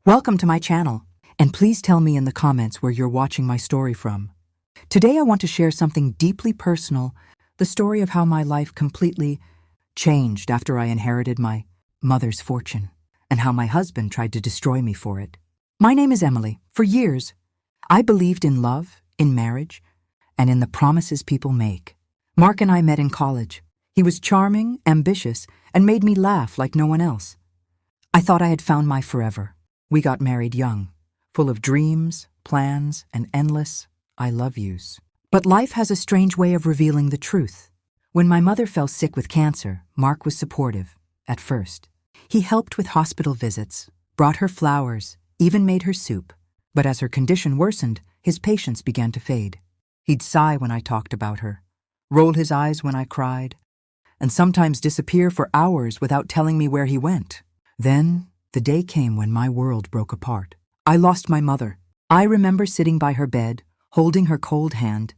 Welcome to my channel, and please tell me in the comments where you're watching my story from. Today I want to share something deeply personal, the story of how my life completely changed after I inherited my mother's fortune, and how my husband tried to destroy me for it. My name is Emily. For years, I believed in love, in marriage, and in the promises people make. Mark and I met in college. He was charming, ambitious, and made me laugh like no one else. I thought I had found my forever. We got married young, full of dreams, plans, and endless I love yous. But life has a strange way of revealing the truth. When my mother fell sick with cancer, Mark was supportive, at first. He helped with hospital visits, brought her flowers, even made her soup. But as her condition worsened, his patience began to fade. He'd sigh when I talked about her, roll his eyes when I cried, and sometimes disappear for hours without telling me where he went. Then, the day came when my world broke apart. I lost my mother. I remember sitting by her bed, holding her cold hand,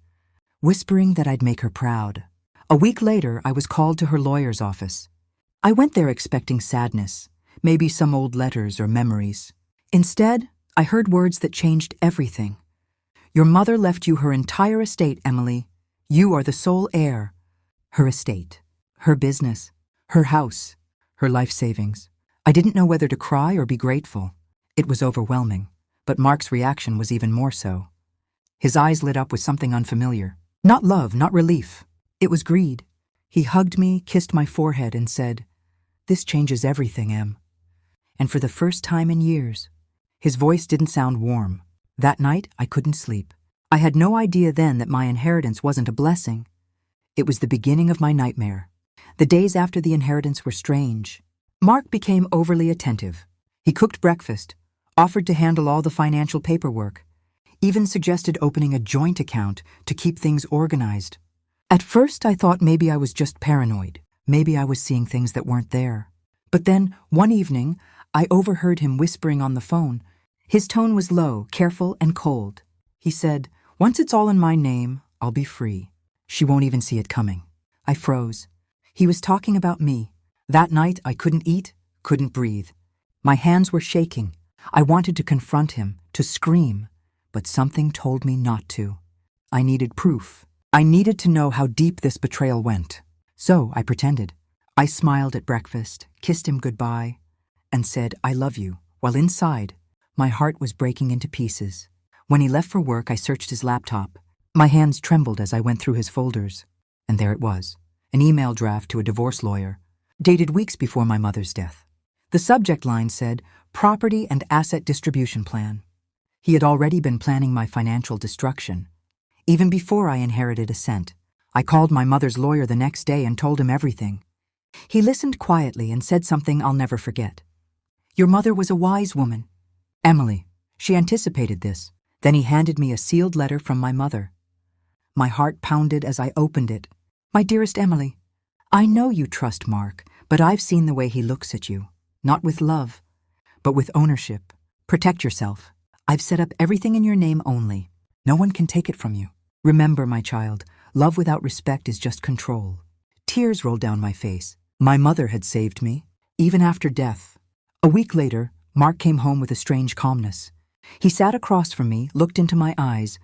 whispering that I'd make her proud. A week later, I was called to her lawyer's office. I went there expecting sadness, maybe some old letters or memories. Instead, I heard words that changed everything. Your mother left you her entire estate, Emily. You are the sole heir. Her estate, her business, her house, her life savings. I didn't know whether to cry or be grateful. It was overwhelming, but Mark's reaction was even more so. His eyes lit up with something unfamiliar. Not love, not relief. It was greed. He hugged me, kissed my forehead, and said, "This changes everything, Em." And for the first time in years, his voice didn't sound warm. That night, I couldn't sleep. I had no idea then that my inheritance wasn't a blessing. It was the beginning of my nightmare. The days after the inheritance were strange. Mark became overly attentive. He cooked breakfast, offered to handle all the financial paperwork, even suggested opening a joint account to keep things organized. At first, I thought maybe I was just paranoid. Maybe I was seeing things that weren't there. But then, one evening, I overheard him whispering on the phone. His tone was low, careful, and cold. He said, "Once it's all in my name, I'll be free. She won't even see it coming." I froze. He was talking about me. That night, I couldn't eat, couldn't breathe. My hands were shaking. I wanted to confront him, to scream, but something told me not to. I needed proof. I needed to know how deep this betrayal went. So I pretended. I smiled at breakfast, kissed him goodbye, and said, "I love you," while inside, my heart was breaking into pieces. When he left for work, I searched his laptop. My hands trembled as I went through his folders. And there it was, an email draft to a divorce lawyer, dated weeks before my mother's death. The subject line said, "Property and Asset Distribution Plan." He had already been planning my financial destruction. Even before I inherited a cent, I called my mother's lawyer the next day and told him everything. He listened quietly and said something I'll never forget. "Your mother was a wise woman, Emily. She anticipated this." Then he handed me a sealed letter from my mother. My heart pounded as I opened it. "My dearest Emily, I know you trust Mark, but I've seen the way he looks at you. Not with love, but with ownership. Protect yourself. I've set up everything in your name only. No one can take it from you. Remember, my child, love without respect is just control." Tears rolled down my face. My mother had saved me, even after death. A week later, Mark came home with a strange calmness. He sat across from me, looked into my eyes,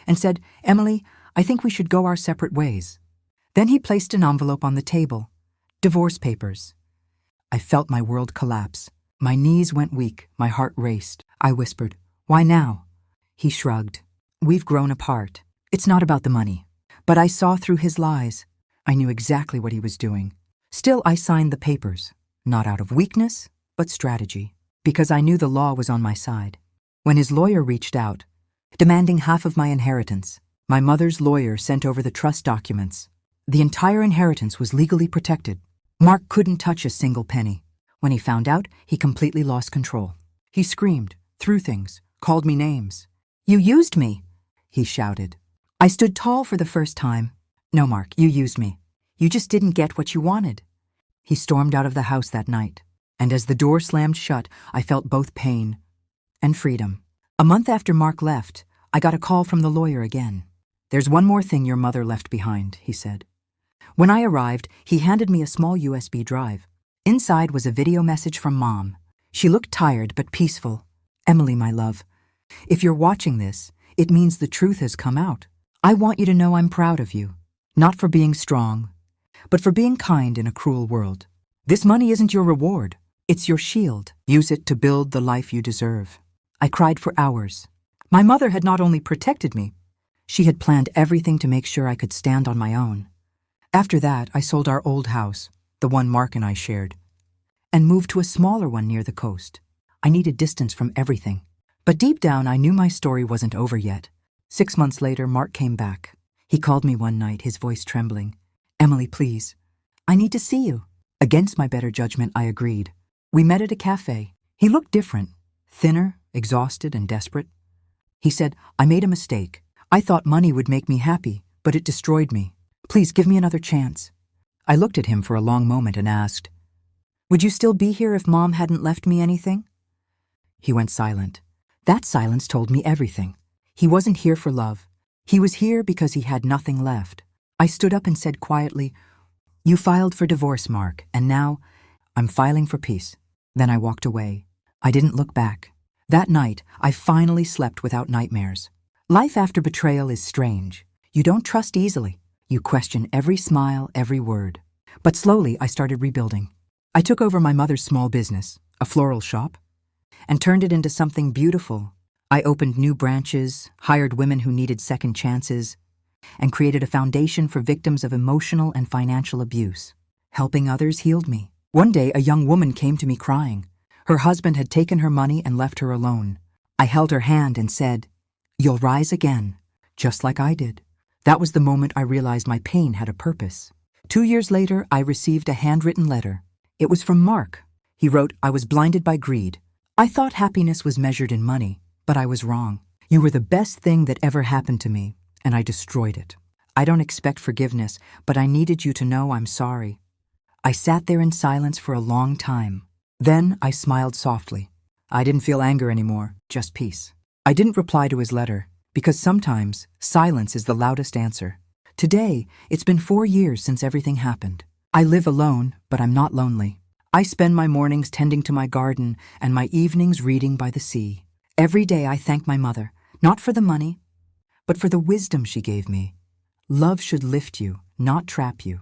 and said, "Emily, I think we should go our separate ways." Then he placed an envelope on the table. Divorce papers. I felt my world collapse. My knees went weak, my heart raced. I whispered, "Why now?" He shrugged. "We've grown apart. It's not about the money." But I saw through his lies. I knew exactly what he was doing. Still, I signed the papers, not out of weakness, but strategy, because I knew the law was on my side. When his lawyer reached out, demanding half of my inheritance, my mother's lawyer sent over the trust documents. The entire inheritance was legally protected. Mark couldn't touch a single penny. When he found out, he completely lost control. He screamed, threw things, called me names. "You used me," he shouted. I stood tall for the first time. "No, Mark, you used me. You just didn't get what you wanted." He stormed out of the house that night, and as the door slammed shut, I felt both pain and freedom. A month after Mark left, I got a call from the lawyer again. "There's one more thing your mother left behind," he said. When I arrived, he handed me a small USB drive. Inside was a video message from Mom. She looked tired but peaceful. Emily, my love, if you're watching this, it means the truth has come out. I want you to know I'm proud of you, not for being strong, but for being kind in a cruel world. This money isn't your reward, it's your shield. Use it to build the life you deserve. I cried for hours. My mother had not only protected me, she had planned everything to make sure I could stand on my own. After that, I sold our old house, the one Mark and I shared, and moved to a smaller one near the coast. I needed distance from everything. But deep down, I knew my story wasn't over yet. 6 months later, Mark came back. He called me one night, his voice trembling. Emily, please, I need to see you. Against my better judgment, I agreed. We met at a cafe. He looked different, thinner, exhausted, and desperate. He said, I made a mistake. I thought money would make me happy, but it destroyed me. Please give me another chance. I looked at him for a long moment and asked, would you still be here if Mom hadn't left me anything? He went silent. That silence told me everything. He wasn't here for love. He was here because he had nothing left. I stood up and said quietly, you filed for divorce, Mark, and now I'm filing for peace. Then I walked away. I didn't look back. That night, I finally slept without nightmares. Life after betrayal is strange. You don't trust easily. You question every smile, every word. But slowly, I started rebuilding. I took over my mother's small business, a floral shop, and turned it into something beautiful. I opened new branches, hired women who needed second chances, and created a foundation for victims of emotional and financial abuse. Helping others healed me. One day, a young woman came to me crying. Her husband had taken her money and left her alone. I held her hand and said, you'll rise again, just like I did. That was the moment I realized my pain had a purpose. 2 years later, I received a handwritten letter. It was from Mark. He wrote, I was blinded by greed. I thought happiness was measured in money, but I was wrong. You were the best thing that ever happened to me, and I destroyed it. I don't expect forgiveness, but I needed you to know I'm sorry. I sat there in silence for a long time. Then I smiled softly. I didn't feel anger anymore, just peace. I didn't reply to his letter, because sometimes silence is the loudest answer. Today, it's been 4 years since everything happened. I live alone, but I'm not lonely. I spend my mornings tending to my garden and my evenings reading by the sea. Every day I thank my mother, not for the money, but for the wisdom she gave me. Love should lift you, not trap you.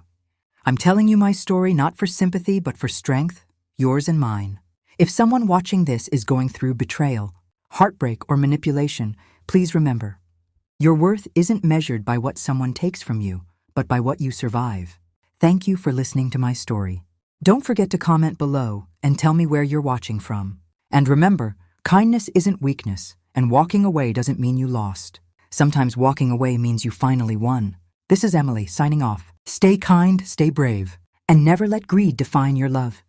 I'm telling you my story not for sympathy, but for strength, yours and mine. If someone watching this is going through betrayal, heartbreak, or manipulation, please remember, your worth isn't measured by what someone takes from you, but by what you survive. Thank you for listening to my story. Don't forget to comment below and tell me where you're watching from. And remember, kindness isn't weakness, and walking away doesn't mean you lost. Sometimes walking away means you finally won. This is Emily signing off. Stay kind, stay brave, and never let greed define your love.